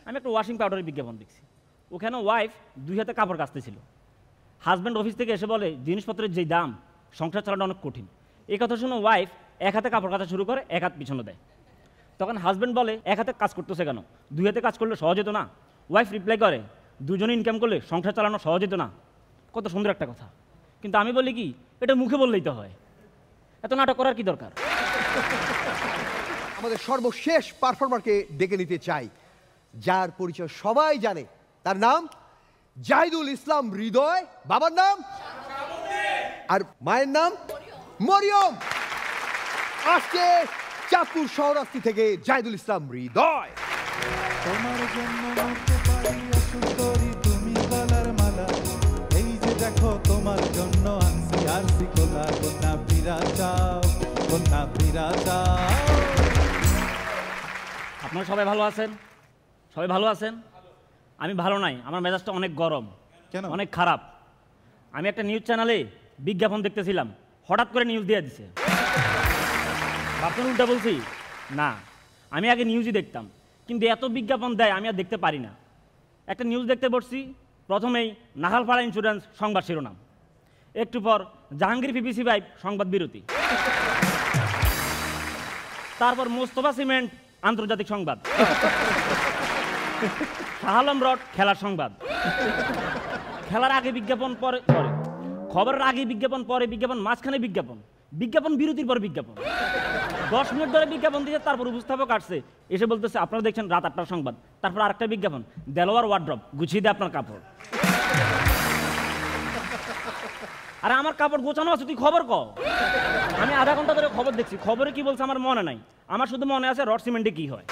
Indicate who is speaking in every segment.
Speaker 1: আমি একটা ওয়াশিং পাউডারের বিজ্ঞাপন দেখছি। ওখানে ওয়াইফ 2 হাতে কাপড় কাচতেছিল। হাজব্যান্ড অফিস থেকে এসে বলে জিনিসপত্রের যেই দাম, সংসার চালানো অনেক কঠিন। এই কথা শুনে ওয়াইফ 1 হাতে কাপড় কাচা শুরু করে, 1 হাত পিছনে দেয়। তখন হাজব্যান্ড বলে 1 হাতে কাজ করতেছে কেন, 2 হাতে কাজ করলে সহজ হতো না? ওয়াইফ রিপ্লাই করে দুজনে ইনকাম করলে সংসার চালানো সহজ হতো না। কত সুন্দর একটা কথা। কিন্তু আমি বলি কি, এটা মুখে বললেই তো হয়, এত নাটক করার কি দরকার?
Speaker 2: আমাদের সর্বশেষ পারফর্মারকে ডেকে নিতে চাই, যার পরিচয় সবাই জানে। তার নাম জাহিদুল ইসলাম হৃদয়, বাবার নাম আর মায়ের নাম মরিয়ম। আসছে চাঁদপুর শহরাস্তি থেকে জাহিদুল ইসলাম হৃদয়।
Speaker 3: তোমার জন্য মরতে পারি সুন্দরী তুমি গলার মালা, এই যে দেখো তোমার জন্য আনছি আরসি কোলা, কন্যা ফিরা যাও, কন্যা ফিরা যাও।
Speaker 1: আপনারা সবাই ভালো আছেন? সবাই ভালো আছেন? আমি ভালো নাই, আমার মেজাজটা অনেক গরম।
Speaker 3: কেন?
Speaker 1: অনেক খারাপ। আমি একটা নিউজ চ্যানেলে বিজ্ঞাপন দেখতেছিলাম, হঠাৎ করে নিউজ দিয়ে দিছে। ভাবছেন উল্টা বলছি? না, আমি আগে নিউজই দেখতাম, কিন্তু এত বিজ্ঞাপন দেয় আমি আর দেখতে পারি না। একটা নিউজ দেখতে বসছি, প্রথমেই নাহালপাড়া ইন্স্যুরেন্স সংবাদ শিরোনাম, একটু পর জাহাঙ্গীর পিপিসি পাইপ সংবাদ বিরতি, তারপর মোস্তফা সিমেন্ট আন্তর্জাতিক সংবাদ, শাহ আলম রড খেলার সংবাদ, খেলার আগে বিজ্ঞাপন, পরে খবরের আগে বিজ্ঞাপন, পরে বিজ্ঞাপন, মাঝখানে বিজ্ঞাপন, বিজ্ঞাপন বিরতির পর বিজ্ঞাপন, 10 মিনিট ধরে বিজ্ঞাপন দিয়ে তারপর উপস্থাপক আসছে, এসে বলতেছে আপনারা দেখছেন রাত 8টার সংবাদ, তারপর আরেকটা বিজ্ঞাপন, দেলোয়ার ওয়ার্ড্রপ, গুছিয়ে দেয় আপনার কাপড়। আরে আমার কাপড় গোছানো আছে, তুই খবর কও। আমি আধা ঘন্টা ধরে খবর দেখছি, খবরে কি বলছে আমার মনে নাই, আমার শুধু মনে আছে রড সিমেন্টে কি হয়।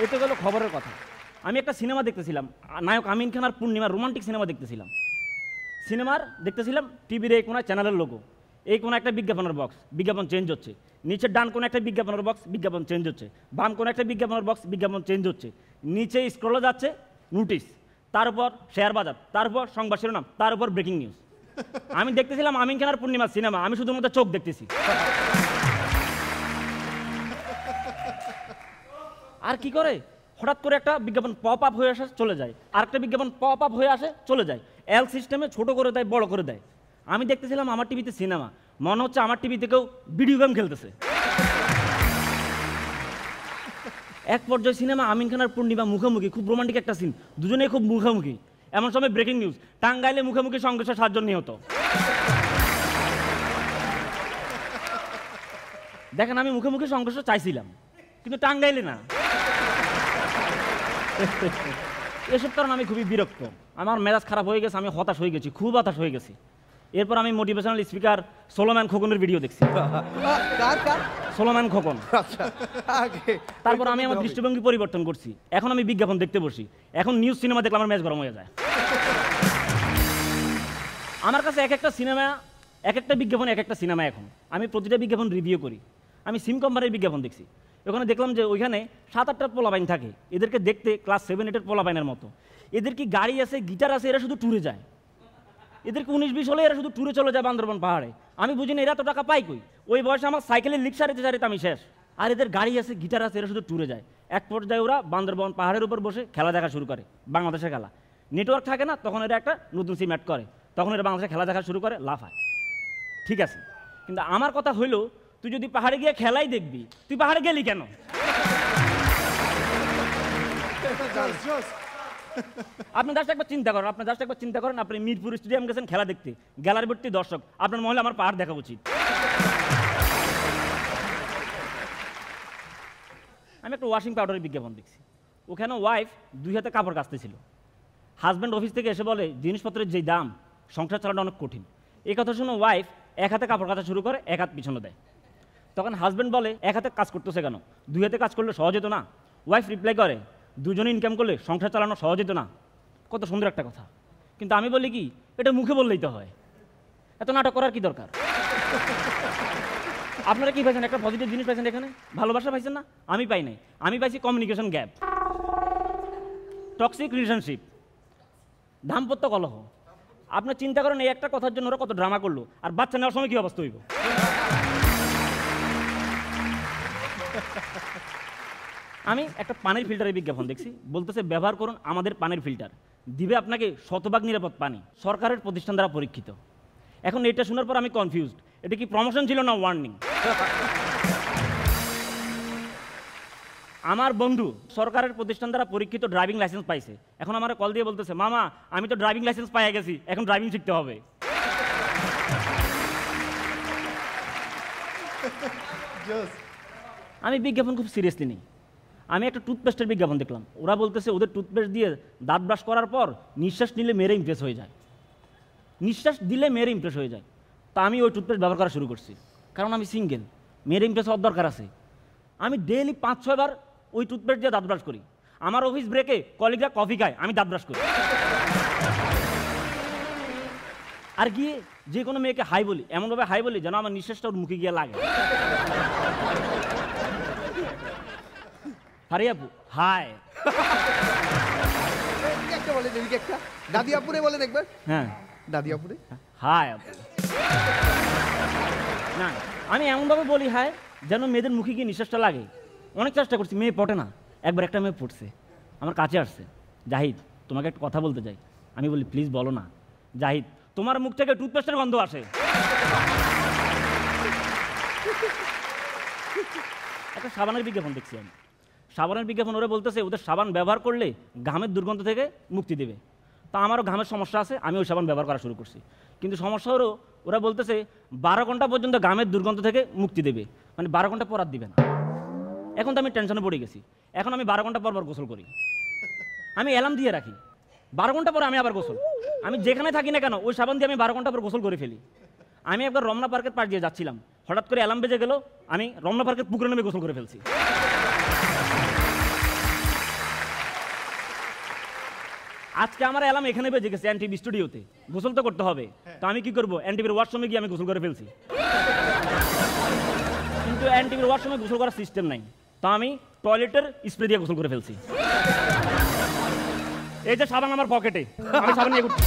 Speaker 1: এতে গেল খবরের কথা। আমি একটা সিনেমা দেখতেছিলাম, নায়ক আমিন খান আর পূর্ণিমার রোমান্টিক সিনেমা দেখতেছিলাম। দেখতেছিলাম টিভির এই কোনায় চ্যানেলের লোগো, এই কোন একটা বিজ্ঞাপনের বক্স, বিজ্ঞাপন চেঞ্জ হচ্ছে, নিচের ডান কোন একটা বিজ্ঞাপনের বক্স, বিজ্ঞাপন চেঞ্জ হচ্ছে, বাম কোন একটা বিজ্ঞাপনের বক্স, বিজ্ঞাপন চেঞ্জ হচ্ছে, নিচে স্ক্রলে যাচ্ছে নোটিশ, তার উপর শেয়ার বাজার, তার উপর সংবাদ শিরোনাম, তার উপর ব্রেকিং নিউজ। আমি দেখতেছিলাম আমিন খান আর পূর্ণিমার সিনেমা, আমি শুধুমাত্র চোখ দেখতেছি। আর কি করে, হঠাৎ করে একটা বিজ্ঞাপন পপ আপ হয়ে আসে চলে যায়, আরেকটা বিজ্ঞাপন পপ আপ হয়ে আসে চলে যায়, এল সিস্টেমে ছোট করে দেয়, বড় করে দেয়। আমি দেখতেছিলাম আমার টিভিতে সিনেমা, মনে হচ্ছে আমার টিভিতে কেউ ভিডিও গেম খেলতেছে। এক পর্যায়ে সিনেমা আমিন খান আর পূর্ণিমা মুখোমুখি, খুব রোমান্টিক একটা সিন, দুজনেই খুব মুখোমুখি। এমন সময় ব্রেকিং নিউজ, টাঙ্গাইলে মুখোমুখি সংঘর্ষে 7 জন নিহত। দেখেন, আমি মুখোমুখি সংঘর্ষ চাইছিলাম, কিন্তু টাঙ্গাইলে না। এসব কারণে আমি খুবই বিরক্ত, আমার মেজাজ খারাপ হয়ে গেছে, আমি হতাশ হয়ে গেছি, খুব হতাশ হয়ে গেছি। এরপর আমি মোটিভেশনাল স্পিকার সোলোম্যান খোকনের ভিডিও দেখছি। সোলোম্যান খোকন। তারপর আমি আমার দৃষ্টিভঙ্গি পরিবর্তন করছি, এখন আমি বিজ্ঞাপন দেখতে বসি, এখন নিউজ সিনেমা দেখলে আমার মেজ গরম হয়ে যায়। আমার কাছে এক একটা সিনেমা, এক একটা বিজ্ঞাপন, এক একটা সিনেমা। এখন আমি প্রতিটা বিজ্ঞাপন রিভিউ করি। আমি সিম কোম্পানির বিজ্ঞাপন দেখছি, ওখানে দেখলাম যে ওইখানে 7-8টা পোলাপাইন থাকে, এদেরকে দেখতে ক্লাস 7-8-এর পোলাপাইনের মতো। এদের কি গাড়ি আছে, গিটার আছে, এরা শুধু ট্যুরে যায়। এদেরকে 19-20 হলে এরা শুধু ট্যুরে চলে যায় বান্দরবান পাহাড়ে। আমি বুঝি না এরা তো টাকা পাই কই, ওই বয়সে আমার সাইকেলের লিক সারিতে আমি শেষ। আর এদের গাড়ি আছে, গিটার আছে, এরা শুধু ট্যুরে যায়। এক পর্যায়ে ওরা বান্দরবান পাহাড়ের উপর বসে খেলা দেখা শুরু করে, বাংলাদেশের খেলা। নেটওয়ার্ক থাকে না, তখন এরা একটা নতুন সিম অ্যাড করে, তখন এরা বাংলাদেশে খেলা দেখা শুরু করে, লাফায়। ঠিক আছে, কিন্তু আমার কথা হইলো, তুই যদি পাহাড়ে গিয়ে খেলাই দেখবি, তুই পাহাড়ে গেলি কেন? আপনি জাস্ট একবার চিন্তা করেন, আপনি মিরপুর স্টেডিয়াম গেছেন খেলা দেখতে, গ্যালারি ভর্তি দর্শক, আপনার মহলে আমার পাহাড় দেখা উচিত। আমি একটা ওয়াশিং পাউডারের বিজ্ঞাপন দেখছি, ওখানে ওয়াইফ 2 হাতে কাপড় কাচতেছিল। হাজব্যান্ড অফিস থেকে এসে বলে জিনিসপত্রের যেই দাম, সংসার চালানো অনেক কঠিন। এই কথা শুনে ওয়াইফ 1 হাতে কাপড় কাচা শুরু করে, 1 হাত পিছনে দেয়। তখন হাজব্যান্ড বলে 1 হাতে কাজ করতেছে কেন, 2 হাতে কাজ করলে সহজ হতো না? ওয়াইফ রিপ্লাই করে দুজনে ইনকাম করলে সংসার চালানো সহজ হতো না। কত সুন্দর একটা কথা। কিন্তু আমি বলি কি, এটা মুখে বললেই তো হয়, এত নাটক করার কি দরকার? আপনারা কি পাইছেন? একটা পজিটিভ জিনিস পাইছেন এখানে, ভালোবাসা পাইছেন না? আমি পাই নাই, আমি পাইছি কমিউনিকেশন গ্যাপ, টক্সিক রিলেশনশিপ, দাম্পত্য কলহ। আপনার চিন্তা করেন, এই একটা কথার জন্য ওরা কত ড্রামা করলো, আর বাচ্চা নেওয়ার সময় কি অবস্থা হইব? আমি একটা পানির ফিল্টারের বিজ্ঞাপন দেখছি, বলতেছে ব্যবহার করুন আমাদের পানির ফিল্টার, দিবে আপনাকে শতভাগ নিরাপদ পানি, সরকারের প্রতিষ্ঠান দ্বারা পরীক্ষিত। এখন এটা শোনার পর আমি কনফিউজড, এটা কি প্রমোশন ছিল না ওয়ার্নিং? আমার বন্ধু সরকারের প্রতিষ্ঠান দ্বারা পরীক্ষিত ড্রাইভিং লাইসেন্স পাইছে, এখন আমার কল দিয়ে বলতেছে মামা আমি তো ড্রাইভিং লাইসেন্স পাইয়া গেছি, এখন ড্রাইভিং শিখতে হবে। আমি বিজ্ঞাপন খুব সিরিয়াসলি নিই। আমি একটা টুথপেস্টের বিজ্ঞাপন দেখলাম, ওরা বলতেছে ওদের টুথপেস্ট দিয়ে দাঁত ব্রাশ করার পর নিঃশ্বাস নিলে মেরে ইমপ্রেস হয়ে যায়, নিঃশ্বাস দিলে মেরে ইমপ্রেস হয়ে যায়। তা আমি ওই টুথপেস্ট ব্যবহার করা শুরু করছি, কারণ আমি সিঙ্গেল, মেরে ইমপ্রেস হওয়ার দরকার আছে। আমি ডেইলি 5-6 বার ওই টুথপেস্ট দিয়ে দাঁত ব্রাশ করি। আমার অফিস ব্রেকে কলিগরা কফি খায়, আমি দাঁত ব্রাশ করি। আর গিয়ে যে কোনো মেয়েকে হাই বলি, এমনভাবে হাই বলি যেন আমার নিঃশ্বাসটা ওর মুখে গিয়ে লাগে। আরে আপু হাই,
Speaker 2: একটা বলেন, এদিকে একটা দাদিয়াপুরে বলেন একবার।
Speaker 1: হ্যাঁ
Speaker 2: দাদিয়াপুরে
Speaker 1: হাই আপু। না আমি এমনভাবে বলি হাই যেন মেয়েদের মুখে গিয়ে নিঃশ্বাসটা লাগে। অনেক চেষ্টা করছি, মেয়ে পটে না। একবার একটা মেয়ে পড়ছে, আমার কাছে আসছে, জাহিদ তোমাকে একটা কথা বলতে চাই। আমি বলি প্লিজ বলো না। জাহিদ তোমার মুখ থেকে টুথপেস্টের গন্ধ আসে। একটা সাবানের বিজ্ঞাপন দেখছি আমি, সাবানের বিজ্ঞাপন, ওরা বলতেছে ওদের সাবান ব্যবহার করলে ঘামের দুর্গন্ধ থেকে মুক্তি দেবে। তা আমারও ঘামের সমস্যা আছে, আমি ওই সাবান ব্যবহার করা শুরু করছি। কিন্তু সমস্যা হলো ওরা বলতেছে 12 ঘন্টা পর্যন্ত ঘামের দুর্গন্ধ থেকে মুক্তি দেবে, মানে 12 ঘন্টা পর আর দিবে না। এখন তো আমি টেনশনে পড়ে গেছি, এখন আমি 12 ঘন্টা পর পর গোসল করি। আমি অ্যালার্ম দিয়ে রাখি, 12 ঘন্টা পর আমি আবার গোসল। আমি যেখানে থাকি না কেন ওই সাবান দিয়ে আমি 12 ঘন্টা পর গোসল করে ফেলি। আমি একবার রমনা পার্কের পাশ দিয়ে যাচ্ছিলাম, হঠাৎ করে অ্যালার্ম বেজে গেল, আমি রমনা পার্কের পুকুরে নেমে গোসল করে ফেলছি। আজকে আমার অ্যালার্ম এখানে বেজে গেছে এনটিভি স্টুডিওতে, গোসল তো করতে হবে। তো আমি কি করবো, এনটিভির ওয়াশরুমে গিয়ে আমি গোসল করে ফেলছি। কিন্তু এনটিভির ওয়াশরুমে গোসল করার সিস্টেম নাই, তো আমি টয়লেটের স্প্রে দিয়ে গোসল করে ফেলছি। এই যে সাবান আমার পকেটে, আমি সাবান নিয়ে ঘুরছি।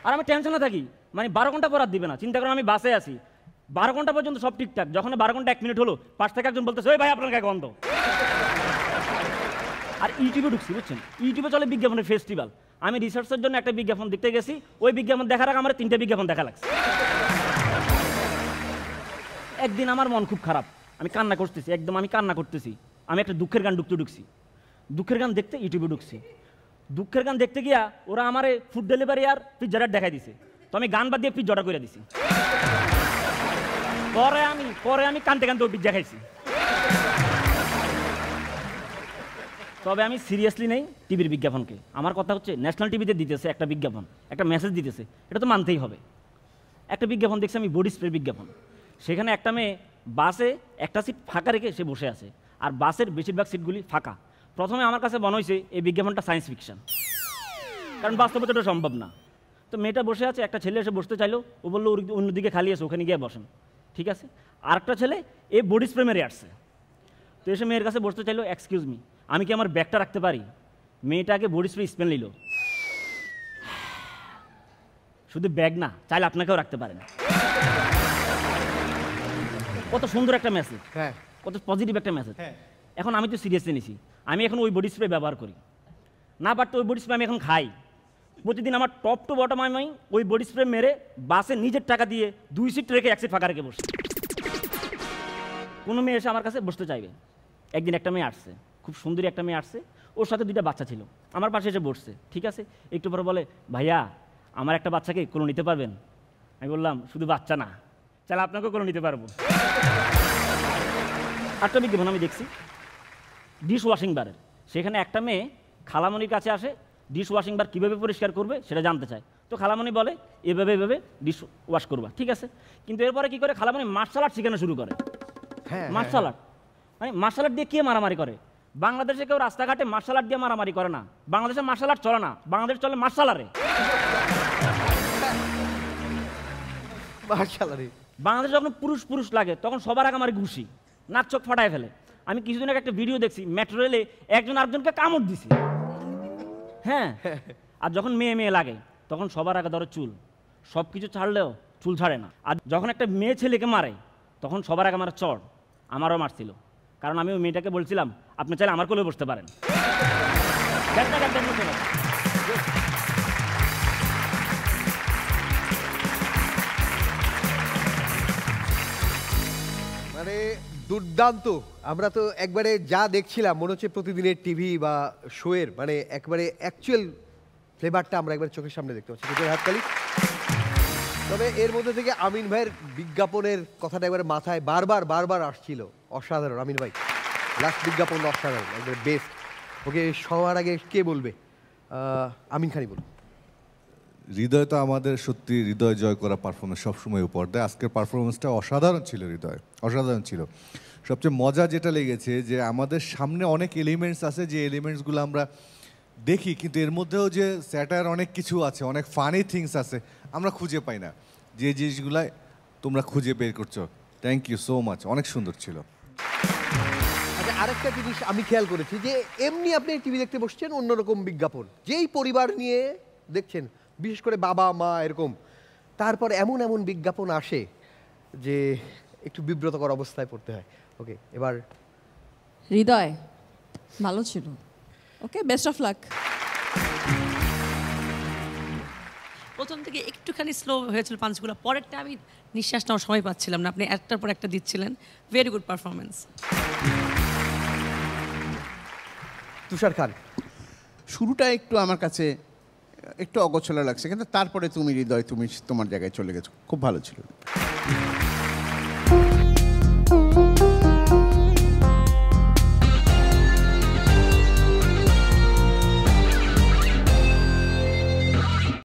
Speaker 1: আর আমি টেনশনে থাকি, মানে 12 ঘন্টা পর আর দিবে না। চিন্তা করে আমি বাসে আছি, 12 ঘন্টা পর্যন্ত সব ঠিকঠাক, যখন 12 ঘন্টা 1 মিনিট হলো পাশ থেকে একজন বলতেছে ওই ভাই আপনার গায়ে গন্ধ। আর ইউটিউবে ঢুকছি, বুঝছেন, ইউটিউবে চলে বিজ্ঞাপনের ফেস্টিভ্যাল। আমি রিসার্চের জন্য একটা বিজ্ঞাপন দেখতে গেছি, ওই বিজ্ঞাপন দেখার আগে আমার 3টে বিজ্ঞাপন দেখা লাগছে। একদিন আমার মন খুব খারাপ, আমি কান্না করতেছি, একদম আমি কান্না করতেছি। আমি একটা দুঃখের গান ঢুকছি, দুঃখের গান দেখতে ইউটিউবে ঢুকছি। দুঃখের গান দেখতে গিয়া ওরা আমারে ফুড ডেলিভারি আর পিজ্জাটার দেখাই দিছে, তো আমি গান বাদ দিয়ে পিজ্জাটা করে দিছি। পরে আমি কানতে কানতে ওই পিজ্জা খাইছি। তবে আমি সিরিয়াসলি নেই টিভির বিজ্ঞাপনকে। আমার কথা হচ্ছে ন্যাশনাল টিভিতে দিতেছে একটা বিজ্ঞাপন, একটা মেসেজ দিতেছে, এটা তো মানতেই হবে। একটা বিজ্ঞাপন দেখছি আমি, বডি স্প্রে বিজ্ঞাপন। সেখানে একটা মেয়ে বাসে একটা সিট ফাঁকা রেখে সে বসে আছে, আর বাসের বেশিরভাগ সিটগুলি ফাঁকা। প্রথমে আমার কাছে মনে হয়েছে এই বিজ্ঞাপনটা সায়েন্স ফিকশন, কারণ বাস্তবে এটা সম্ভব না। তো মেয়েটা বসে আছে, একটা ছেলে এসে বসতে চাইলো, ও বললো অন্যদিকে খালি আছে, ওখানে গিয়ে বসেন। ঠিক আছে, আরেকটা ছেলে এই বডি স্প্রে মেরে আসছে, তো এসে মেয়ের কাছে বসতে চাইলো, এক্সকিউজ মি আমি কি আমার ব্যাগটা রাখতে পারি? মেয়েটাকে বডি স্প্রে স্মেল নিল, শুধু ব্যাগ না, চাইলে আপনাকেও রাখতে পারেন। কত সুন্দর একটা মেসেজ,
Speaker 2: হ্যাঁ,
Speaker 1: কত পজিটিভ একটা মেসেজ। এখন আমি তো সিরিয়াসলি নিছি, আমি এখন ওই বডি স্প্রে ব্যবহার করি না, বাট ওই বডি স্প্রে আমি এখন খাই প্রতিদিন। আমার টপ টু বটম আমি ওই বডি স্প্রে মেরে বাসে নিজের টাকা দিয়ে 2 সিট রেখে 1 সিট ফাঁকা রেখে বসি। কোনো মেয়ে এসে আমার কাছে বসতে চাইবে। একদিন একটা মেয়ে আসছে, খুব সুন্দরী একটা মেয়ে আসছে, ওর সাথে 2টা বাচ্চা ছিল, আমার পাশে এসে বসছে। ঠিক আছে, একটু পরে বলে ভাইয়া আমার একটা বাচ্চাকে কোলে নিতে পারবেন? আমি বললাম শুধু বাচ্চা না, চাইলে আপনাকেও কোলে নিতে পারবো। আরেকটা বিজ্ঞাপন আমি দেখছি ডিশ ওয়াশিং বারের, সেখানে একটা মেয়ে খালামণির কাছে আসে, ডিশ ওয়াশিং বার কীভাবে পরিষ্কার করবে সেটা জানতে চায়। তো খালামণি বলে এভাবে এভাবে ডিশ ওয়াশ করবা, ঠিক আছে। কিন্তু এরপরে কী করে, খালামণি মার্শাল আর্ট শেখানো শুরু করে। মার্শাল আর্ট মানে মার্শাল আর্ট দিয়ে কে মারামারি করে? বাংলাদেশে কেউ রাস্তাঘাটে মার্শাল আর্ট দিয়ে মারামারি করে না, বাংলাদেশে মার্শাল আর্ট চলে না, বাংলাদেশ চলে মার্শাল আর্টে। বাংলাদেশে যখন পুরুষ পুরুষ লাগে তখন সবার আগে আমার ঘুষি, নাক চোখ ফাটায় ফেলে। আমি কিছুদিন আগে একটা ভিডিও দেখছি, মেট্রো রেলে একজন আরেকজনকে কামড় দিছে। হ্যাঁ, আর যখন মেয়ে মেয়ে লাগে তখন সবার আগে ধরো চুল, সব কিছু ছাড়লেও চুল ছাড়ে না। আর যখন একটা মেয়ে ছেলেকে মারে তখন সবার আগে আমার চড়, আমারও মারছিল, কারণ আমি ওই মেয়েটাকে বলছিলাম আপনি চাইলে আমার কোলে বসতে পারেন।
Speaker 2: মানে দুর্দান্ত। আমরা তো একবারে যা দেখছিলাম মনে হচ্ছে প্রতিদিনের টিভি বা শোয়ের মানে একবারে অ্যাকচুয়াল ফ্লেভারটা আমরা একবার চোখের সামনে দেখতে পাচ্ছি। দুটোর হাততালি। তবে এর মধ্যে থেকে আমিন ভাইয়ের বিজ্ঞাপনের কথাটা একবারে মাথায় বারবার বারবার আসছিল। অসাধারণ আমিন ভাই, লাস্ট বিজ্ঞাপন অসাধারণ, একবারে বেস্ট। ওকে, সবার আগে কে বলবে? আমিন খানি বলুন।
Speaker 4: হৃদয় তো আমাদের সত্যি হৃদয় জয় করা পারফরমেন্স সবসময় উপর দেয়। আজকের পারফরমেন্সটা অসাধারণ ছিল, হৃদয় অসাধারণ ছিল। সবচেয়ে মজা যেটা লেগেছে যে আমাদের সামনে অনেক এলিমেন্টস আছে, যে এলিমেন্টসগুলো আমরা দেখি কিন্তু এর মধ্যেও যে স্যাটার অনেক কিছু আছে, অনেক ফানি থিংস আছে আমরা খুঁজে পাই না, যে জিনিসগুলো তোমরা খুঁজে বের করছো। থ্যাংক ইউ সো মাচ, অনেক সুন্দর ছিল।
Speaker 2: আচ্ছা, আরেকটা জিনিস আমি খেয়াল করেছি যে এমনি আপনি টিভি দেখতে বসছেন, অন্যরকম বিজ্ঞাপন যেই পরিবার নিয়ে দেখছেন, বিশেষ করে বাবা মা এরকম, তারপর এমন এমন বিজ্ঞাপন আসে যে একটু বিব্রতকর অবস্থায় পড়তে হয়। ওকে, এবার
Speaker 5: হৃদয় ভালো ছিল। ওকে, বেস্ট অফ লাক।
Speaker 6: প্রথম থেকে একটুখানি স্লো হয়েছিল পাঞ্চগুলো, পরেরটা আমি নিঃশ্বাস নেওয়ার সময় পাচ্ছিলাম না, আপনি একটার পর একটা দিচ্ছিলেন। Very good performance.
Speaker 2: Tushar Khan.
Speaker 7: শুরুটা একটু আমার কাছে একটু অগোছালো লাগছে, কিন্তু তারপরে তুমি হৃদয় তুমি তোমার জায়গায় চলে গেছো, খুব ভালো ছিল।